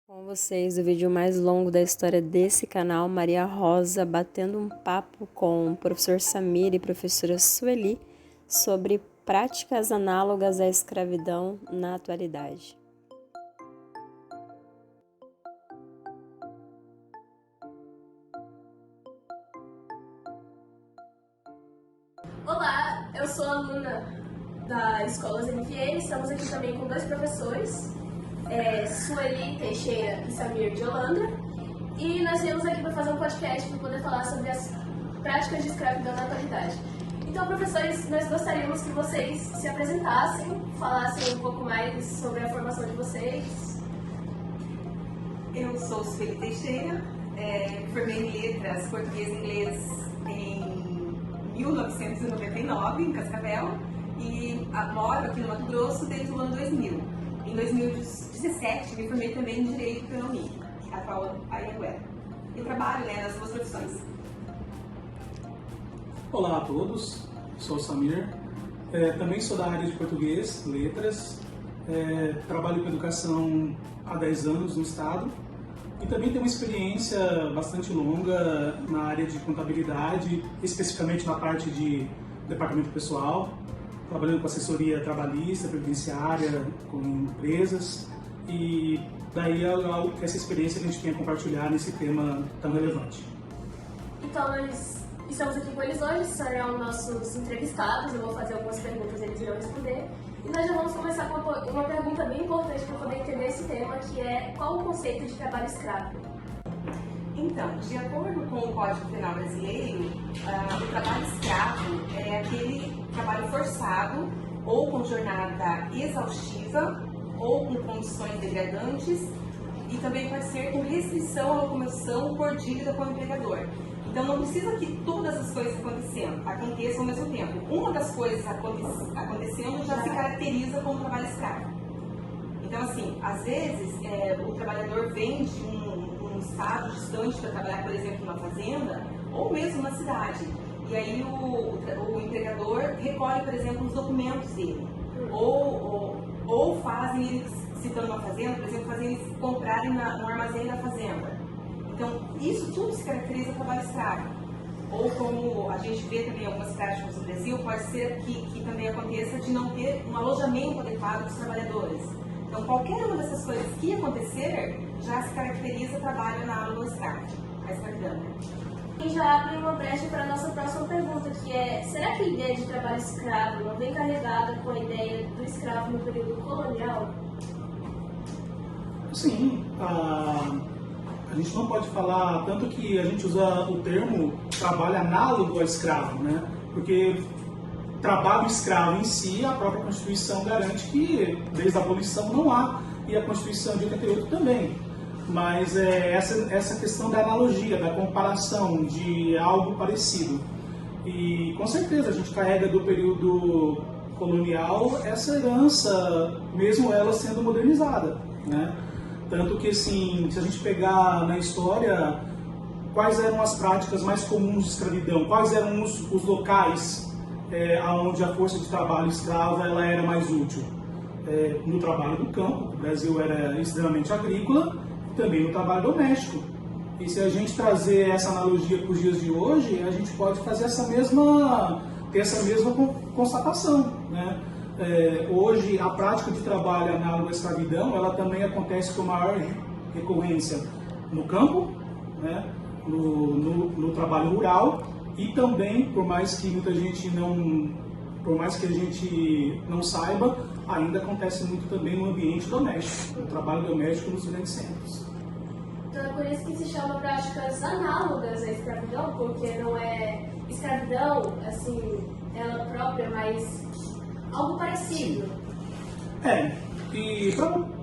Com vocês, o vídeo mais longo da história desse canal, Maria Rosa batendo um papo com o professor Samir e professora Sueli sobre práticas análogas à escravidão na atualidade. Olá, eu sou aluna da Escola ZNFM, estamos aqui também com dois professores, Sueli Teixeira e Samir de Holanda, e nós viemos aqui para fazer um podcast para poder falar sobre as práticas de escravidão na atualidade. Então, professores, nós gostaríamos que vocês se apresentassem, falassem um pouco mais sobre a formação de vocês. Eu sou Sueli Teixeira, formei em letras português e inglês em 1999, em Cascavel, e moro aqui no Mato Grosso desde o ano 2000. Em 2017, me formei também em Direito pela Unic, a qual Anhanguera. Eu trabalho nas duas profissões. Olá a todos, sou o Samir, também sou da área de português, letras, trabalho com educação há 10 anos no estado e também tenho uma experiência bastante longa na área de contabilidade, especificamente na parte de departamento pessoal, trabalhando com assessoria trabalhista, previdenciária, com empresas, e daí essa experiência que a gente tem a compartilhar nesse tema tão relevante. Então, nós estamos aqui com eles hoje, serão nossos entrevistados, eu vou fazer algumas perguntas, eles irão responder. E nós já vamos começar com uma pergunta bem importante para poder entender esse tema, que é: qual o conceito de trabalho escravo? Então, de acordo com o Código Penal brasileiro, o trabalho escravo é aquele trabalho forçado ou com jornada exaustiva ou com condições degradantes, e também pode ser com restrição à locomoção por dívida com o empregador. Então não precisa que todas as coisas aconteçam ao mesmo tempo. Uma das coisas acontecendo já se caracteriza como trabalho escravo. Então, assim, às vezes o trabalhador vem de um estado distante para trabalhar, por exemplo, numa fazenda ou mesmo na cidade. E aí o empregador recolhe, por exemplo, os documentos dele. Ou fazem eles, citando uma fazenda, por exemplo, fazem eles comprarem no armazém da fazenda. Então, isso tudo se caracteriza trabalho escravo. Ou como a gente vê também algumas práticas no Brasil, pode ser que também aconteça de não ter um alojamento adequado dos trabalhadores. Então, qualquer uma dessas coisas que acontecer, já se caracteriza trabalho análogo ao escravo, à escravidão. E já abre uma brecha para a nossa próxima pergunta, que é: será que a ideia de trabalho escravo não vem carregada com a ideia do escravo no período colonial? Sim, a gente não pode falar tanto que a gente usa o termo trabalho análogo ao escravo, né? Porque trabalho escravo em si, a própria Constituição garante que desde a abolição não há, e a Constituição de 88 também. Mas essa questão da analogia, da comparação de algo parecido. E com certeza a gente carrega do período colonial essa herança, mesmo ela sendo modernizada, né? Tanto que, assim, se a gente pegar na história quais eram as práticas mais comuns de escravidão, quais eram os locais onde a força de trabalho escrava ela era mais útil. No trabalho do campo, o Brasil era extremamente agrícola, e também no trabalho doméstico. E se a gente trazer essa analogia para os dias de hoje, a gente pode fazer ter essa mesma constatação, né? Hoje, a prática de trabalho análogo à escravidão, ela também acontece com maior recorrência no campo, né? no trabalho rural, e também, por mais que a gente não saiba, ainda acontece muito também no ambiente doméstico, no trabalho doméstico nos grandes centros. Então é por isso que se chama práticas análogas à escravidão, porque não é escravidão, assim, ela própria, mas algo parecido. E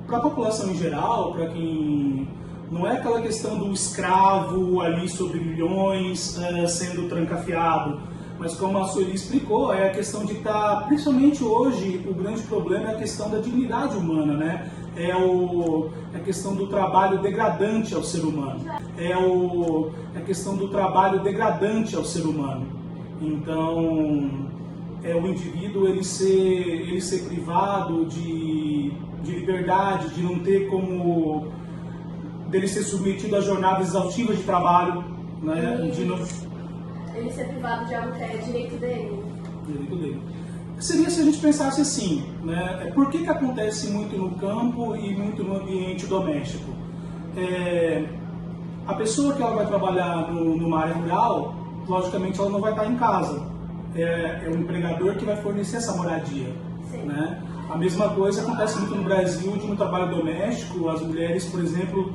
para a população em geral, para quem não é aquela questão do escravo ali sobre milhões sendo trancafiado, mas como a Sueli explicou, é a questão de estar, principalmente hoje, o grande problema é a questão da dignidade humana, né? É a questão do trabalho degradante ao ser humano. É a questão do trabalho degradante ao ser humano. Então, o indivíduo ele ser privado de liberdade, de não ter como dele ser submetido a jornadas exaustivas de trabalho, né? Ele ser privado de algo que é direito dele. Direito dele. Seria se a gente pensasse assim, né? Por que acontece muito no campo e muito no ambiente doméstico? A pessoa que ela vai trabalhar numa área rural, logicamente ela não vai estar em casa. É o empregador que vai fornecer essa moradia. Né? A mesma coisa acontece muito no Brasil, de no trabalho doméstico, as mulheres, por exemplo,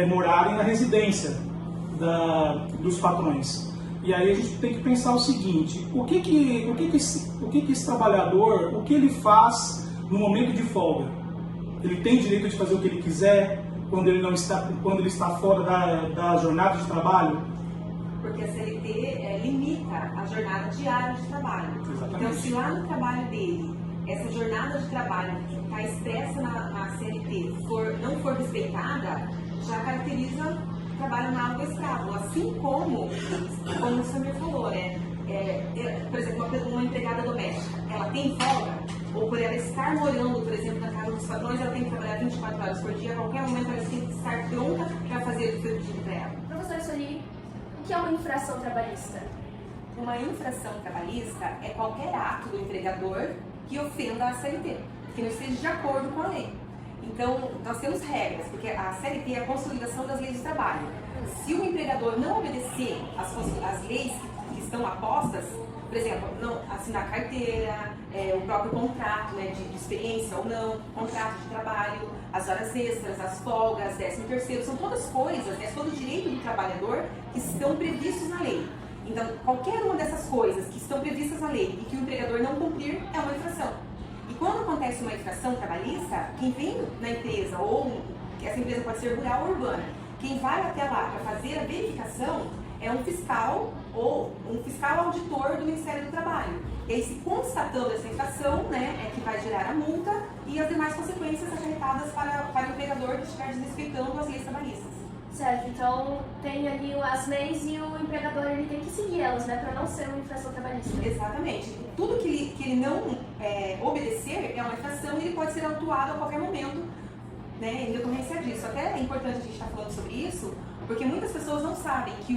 morarem na residência dos patrões. E aí a gente tem que pensar o seguinte: o que esse trabalhador, o que ele faz no momento de folga? Ele tem direito de fazer o que ele quiser quando ele está fora da jornada de trabalho? Porque a CLT limita a jornada diária de trabalho. Exatamente. Então, se lá no trabalho dele, essa jornada de trabalho que está expressa na CLT não for respeitada, já caracteriza trabalho análogo ao escravo. Assim como o Samir falou, né? Por exemplo, uma empregada doméstica, ela tem folga? Ou por ela estar morando, por exemplo, na casa dos patrões, ela tem que trabalhar 24 horas por dia, a qualquer momento ela tem que estar pronta para fazer o que foi pedido para ela. Professora Sueli, o que é uma infração trabalhista? Uma infração trabalhista é qualquer ato do empregador que ofenda a CLT, que não esteja de acordo com a lei. Então, nós temos regras, porque a CLT é a consolidação das leis de trabalho. Se o empregador não obedecer às leis que estão apostas, por exemplo, não assinar carteira, o próprio contrato, né, de experiência ou não, contrato de trabalho, as horas extras, as folgas, 13º, são todas coisas, é todo o direito do trabalhador que estão previstos na lei. Então, qualquer uma dessas coisas que estão previstas na lei e que o empregador não cumprir é uma infração. E quando acontece uma infração trabalhista, quem vem na empresa, ou essa empresa pode ser rural ou urbana, quem vai até lá para fazer a verificação é um fiscal ou um fiscal auditor do Ministério do Trabalho. E aí, se constatando essa infração, né, é que vai gerar a multa e as demais consequências acarretadas para o empregador que estiver desrespeitando as leis trabalhistas. Certo, então tem ali as leis e o empregador ele tem que seguir elas, né, para não ser uma infração trabalhista. Exatamente. Tudo que ele não obedecer é uma infração e ele pode ser autuado a qualquer momento, né, em decorrência disso. Até é importante a gente estar falando sobre isso, porque muitas pessoas não sabem que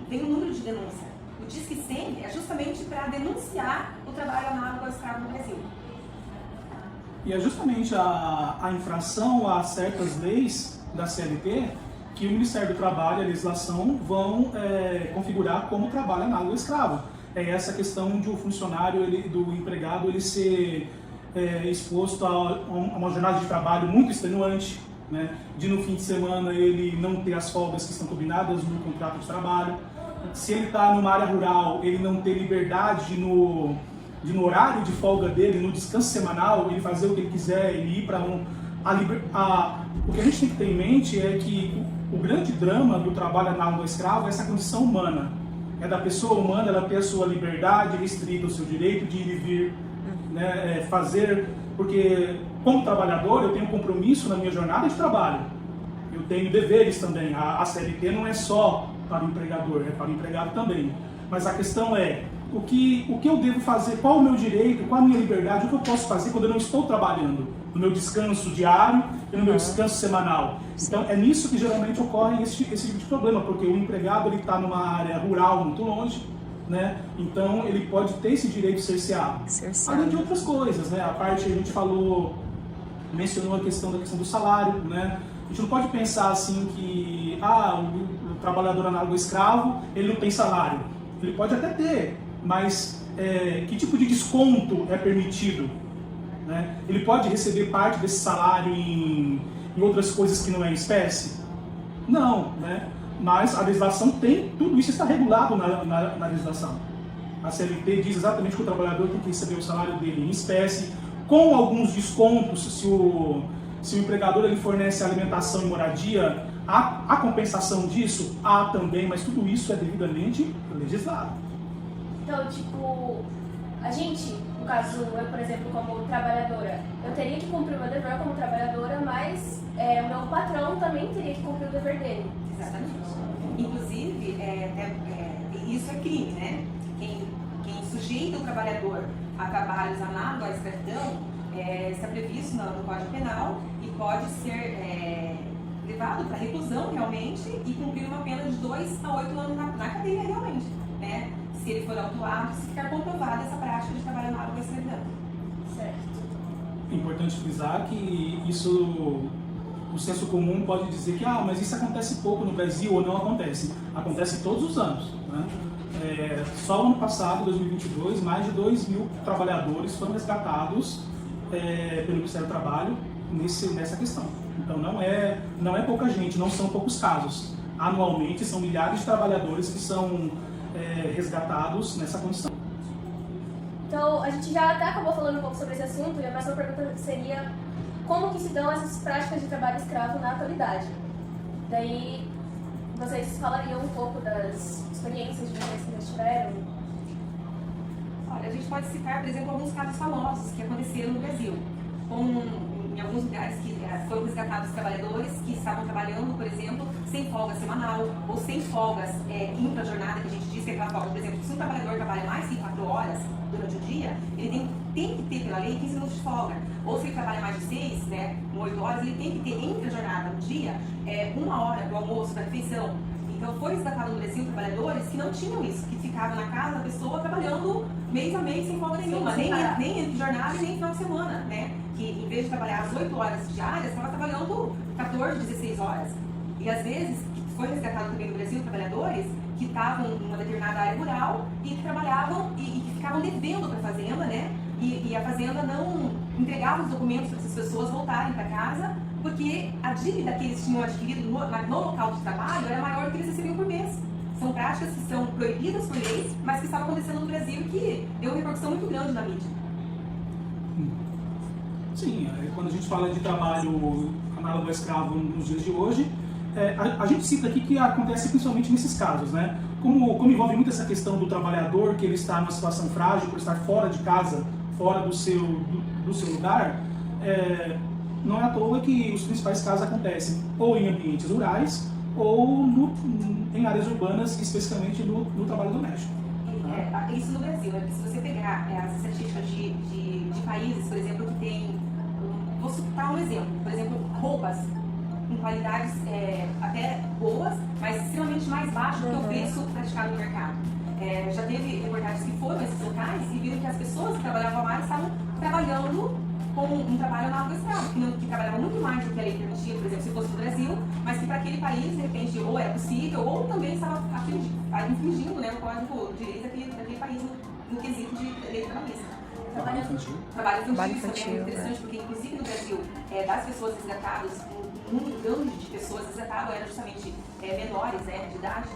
tem um número de denúncia. O Disque 100 é justamente para denunciar o trabalho análogo ao escravo no Brasil. E é justamente a infração a certas leis da CLT que o Ministério do Trabalho e a legislação vão configurar como trabalho análogo ao escravo. É essa questão de o funcionário, do empregado, ele ser exposto a uma jornada de trabalho muito extenuante, né? De no fim de semana ele não ter as folgas que estão combinadas no contrato de trabalho. Se ele está numa área rural, ele não ter liberdade no horário de folga dele, no descanso semanal, ele fazer o que ele quiser, ele ir para o que a gente tem que ter em mente é que o grande drama do trabalho análogo ao escravo é essa condição humana. É da pessoa humana, ela ter a sua liberdade restrita, o seu direito de ir e vir, né, fazer, porque como trabalhador eu tenho um compromisso na minha jornada de trabalho. Eu tenho deveres também. A CLT não é só para o empregador, é para o empregado também. Mas a questão é, o que eu devo fazer, qual o meu direito, qual a minha liberdade, o que eu posso fazer quando eu não estou trabalhando, no meu descanso diário e no meu descanso semanal. Então é nisso que geralmente ocorre esse tipo de problema, porque o empregado está numa área rural muito longe, né? Então ele pode ter esse direito cerceado. Além de outras coisas, né? A parte a gente mencionou a questão do salário, né? A gente não pode pensar assim que o trabalhador análogo ao escravo, ele não tem salário. Ele pode até ter, mas que tipo de desconto é permitido? Né? Ele pode receber parte desse salário em outras coisas que não é em espécie? Não, né? Mas a legislação tudo isso está regulado na legislação. A CLT diz exatamente que o trabalhador tem que receber o salário dele em espécie, com alguns descontos se o empregador ele fornece alimentação e moradia. Há compensação disso? Há também, mas tudo isso é devidamente legislado. Então, tipo, a gente, no caso, eu, por exemplo, como trabalhadora, eu teria que cumprir o meu dever como trabalhadora, mas o meu patrão também teria que cumprir o dever dele. Exatamente. Inclusive, isso é crime, né? Quem sujeita o trabalhador a trabalhos análogos à escravidão está previsto no Código Penal e pode ser levado para reclusão realmente e cumprir uma pena de 2 a 8 anos na cadeia realmente, né? Se ele for autuado, se ficar comprovada essa prática de trabalho análogo à escravidão. Certo. É importante frisar que isso, o senso comum pode dizer que mas isso acontece pouco no Brasil ou não acontece. Acontece todos os anos, né? Só no ano passado, 2022, mais de 2.000 trabalhadores foram resgatados pelo Ministério do Trabalho nessa questão. Então não é pouca gente, não são poucos casos. Anualmente são milhares de trabalhadores que são resgatados nessa condição. Então, a gente já até acabou falando um pouco sobre esse assunto, e a próxima pergunta seria como que se dão essas práticas de trabalho escravo na atualidade? Daí, vocês falariam um pouco das experiências de vocês que já tiveram? Olha, a gente pode citar, por exemplo, alguns casos famosos que aconteceram no Brasil, como em alguns lugares que foram resgatados trabalhadores que estavam trabalhando, por exemplo, sem folga semanal ou sem folgas intra-jornada, que a gente diz que é aquela folga. Por exemplo, se um trabalhador trabalha mais de 4 horas durante o dia, ele tem que ter pela lei 15 minutos de folga. Ou se ele trabalha mais de 6, né, 8 horas, ele tem que ter intra-jornada no dia 1 hora do almoço, da refeição. Então, foi resgatado no Brasil trabalhadores que não tinham isso, que ficavam na casa da pessoa trabalhando mês a mês sem folga nenhuma, nem entre jornada e nem final de semana, né? Que em vez de trabalhar as 8 horas diárias, estava trabalhando 14, 16 horas. E às vezes, foi resgatado também no Brasil trabalhadores que estavam em uma determinada área rural e que trabalhavam e que ficavam devendo para a fazenda, né? E a fazenda não entregava os documentos para essas pessoas voltarem para casa, porque a dívida que eles tinham adquirido no local de trabalho era maior do que eles recebiam por mês. São práticas que são proibidas por lei, mas que estavam acontecendo no Brasil e que deu uma repercussão muito grande na mídia. Sim, quando a gente fala de trabalho análogo a escravo nos dias de hoje, a gente cita aqui que acontece principalmente nesses casos, né? Como envolve muito essa questão do trabalhador, que ele está numa situação frágil por estar fora de casa, fora do seu lugar, não é à toa que os principais casos acontecem ou em ambientes rurais ou em áreas urbanas, especificamente no trabalho doméstico. Isso no Brasil, se você pegar as estatísticas de países, por exemplo, que tem, vou citar um exemplo, por exemplo, roupas em qualidades até boas, mas extremamente mais baixo do que o preço praticado no mercado. Já teve reportagens que foram a esses locais e viram que as pessoas que trabalhavam lá estavam trabalhando com um trabalho análogo a escravo, que trabalhavam muito mais do que a lei permitia, por exemplo, se fosse no Brasil, mas que para aquele país, de repente, ou era possível, ou também estava infringindo, né, o código de leis daquele país no quesito de lei trabalhista. Trabalho infantil. Trabalho infantil, é muito interessante, porque inclusive no Brasil, das pessoas resgatadas, um número grande de pessoas resgatadas eram justamente menores, né, de idade,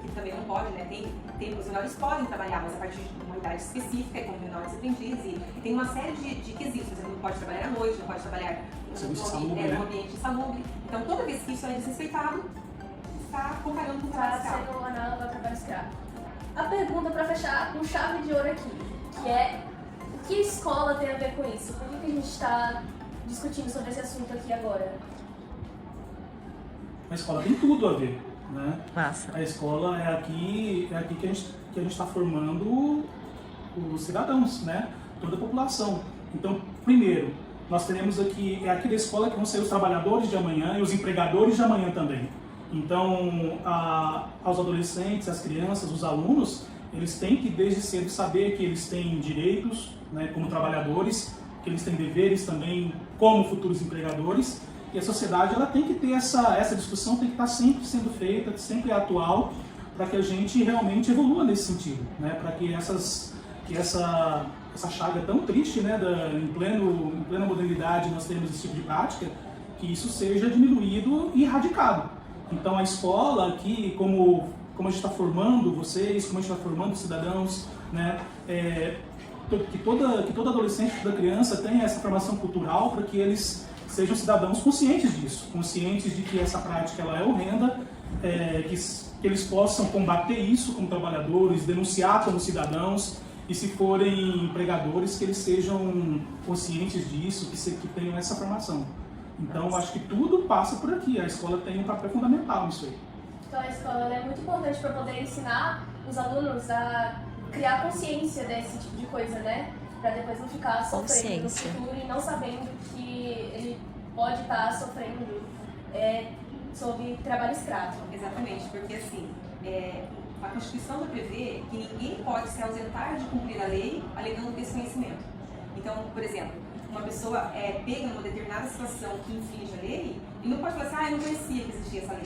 que também não pode, né, os menores podem trabalhar, mas a partir de uma idade específica, como menores aprendizes, e tem uma série de quesitos, por exemplo, não pode trabalhar à noite, não pode trabalhar no ambiente insalubre. Então, toda vez que isso é desrespeitado, está comparando com o trabalho escravo. Está sendo análogo ao trabalho escravo. A pergunta para fechar com chave de ouro aqui, que é: o que a escola tem a ver com isso? Por que a gente está discutindo sobre esse assunto aqui agora? A escola tem tudo a ver, né? Massa. A escola é aqui que a gente está formando os cidadãos, né? Toda a população. Então, primeiro, nós teremos aqui da escola que vão ser os trabalhadores de amanhã e os empregadores de amanhã também. Então, aos adolescentes, às crianças, os alunos, eles têm que desde cedo saber que eles têm direitos, né, como trabalhadores, que eles têm deveres também como futuros empregadores. E a sociedade ela tem que ter essa discussão, tem que estar sempre sendo feita, sempre atual, para que a gente realmente evolua nesse sentido, né? Para que essa chaga tão triste, né, em plena modernidade nós temos esse tipo de prática, que isso seja diminuído e erradicado. Então a escola aqui, como a gente está formando vocês, como a gente está formando cidadãos, né, que toda adolescente, toda criança tenha essa formação cultural para que eles sejam cidadãos conscientes disso, conscientes de que essa prática ela é horrenda, que eles possam combater isso como trabalhadores, denunciar como cidadãos, e se forem empregadores, que eles sejam conscientes disso, que tenham essa formação. Então, acho que tudo passa por aqui, a escola tem um papel fundamental nisso aí. Então, a escola é muito importante para poder ensinar os alunos a criar consciência desse tipo de coisa, né? Para depois não ficar sofrendo no futuro e não sabendo que ele pode estar sofrendo sobre trabalho escravo. Exatamente, porque assim, a Constituição vai prever que ninguém pode se ausentar de cumprir a lei alegando desconhecimento. Então, por exemplo, uma pessoa pega numa determinada situação que infringe a lei e não pode falar assim, eu não conhecia que existia essa lei.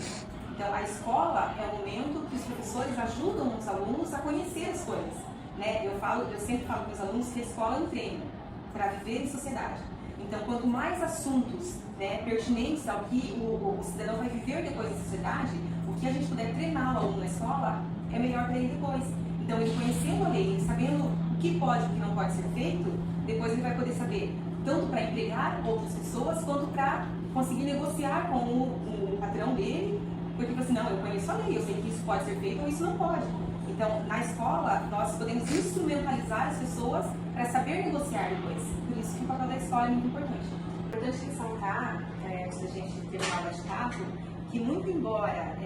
Então, a escola é o momento que os professores ajudam os alunos a conhecer as coisas. Né? Eu sempre falo para os alunos que a escola é um treino para viver em sociedade. Então, quanto mais assuntos, né, pertinentes ao que o cidadão vai viver depois da sociedade, o que a gente puder treinar o aluno na escola é melhor para ele depois. Então, ele conhecendo a lei, sabendo o que pode e o que não pode ser feito, depois ele vai poder saber tanto para empregar outras pessoas, quanto para conseguir negociar com o patrão dele, porque assim, não, eu conheço a lei, eu sei que isso pode ser feito ou isso não pode. Então, na escola, nós podemos instrumentalizar as pessoas para saber negociar depois. Por isso que o papel da escola é muito importante. É importante ressaltar, antes da gente terminar o bate-papo, que muito embora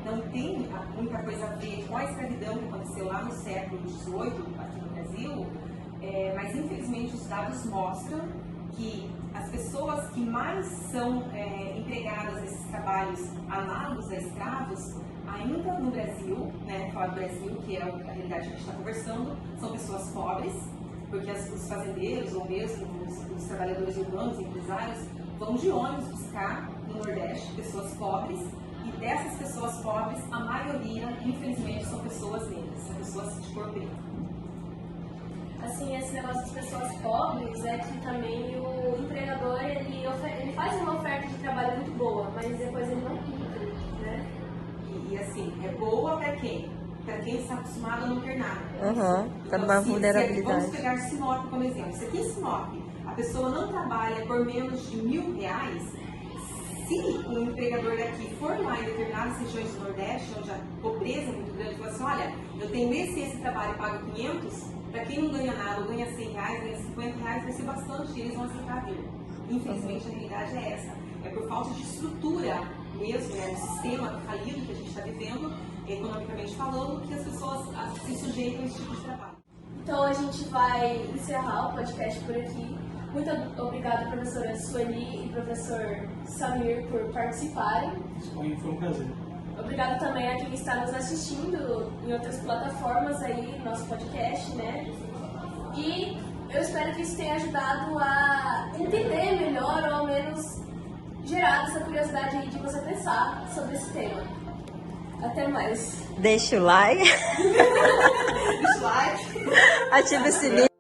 não tenha muita coisa a ver com a escravidão que aconteceu lá no século XVIII, aqui no Brasil, mas infelizmente os dados mostram que as pessoas que mais são empregadas nesses trabalhos análogos a escravos, ainda no Brasil, né, falar do Brasil, que é a realidade que a gente está conversando, são pessoas pobres, porque os fazendeiros ou mesmo os trabalhadores urbanos, empresários, vão de ônibus buscar no Nordeste pessoas pobres, e dessas pessoas pobres, a maioria, infelizmente, são pessoas negras, são pessoas de cor preta. Assim, esse negócio das pessoas pobres é que também o empregador, ele faz uma oferta de trabalho muito boa, mas depois ele não cumpre, né? E assim, é boa para quem? Para quem está acostumado a não ter nada. Tá numa vulnerabilidade. Vamos pegar Sinop como exemplo. Se aqui em Sinop a pessoa não trabalha por menos de R$1.000, se o empregador daqui for lá em determinadas regiões do Nordeste, onde a pobreza é muito grande, fala assim, olha, eu tenho esse trabalho e pago 500, para quem não ganha nada, ou ganha R$100, ganha R$50, vai ser bastante, eles vão aceitar vir. Infelizmente, a realidade é essa. É por falta de estrutura mesmo, né, do sistema falido que a gente está vivendo, economicamente falando, que as pessoas se sujeitam a esse tipo de trabalho. Então, a gente vai encerrar o podcast por aqui. Muito obrigada, professora Sueli e professor Samir, por participarem. Foi um prazer. Obrigada também a quem está nos assistindo em outras plataformas aí, nosso podcast, né? E eu espero que isso tenha ajudado a entender melhor, ou ao menos gerado essa curiosidade aí de você pensar sobre esse tema. Até mais. Deixa o like. Slide. Ativa o sininho.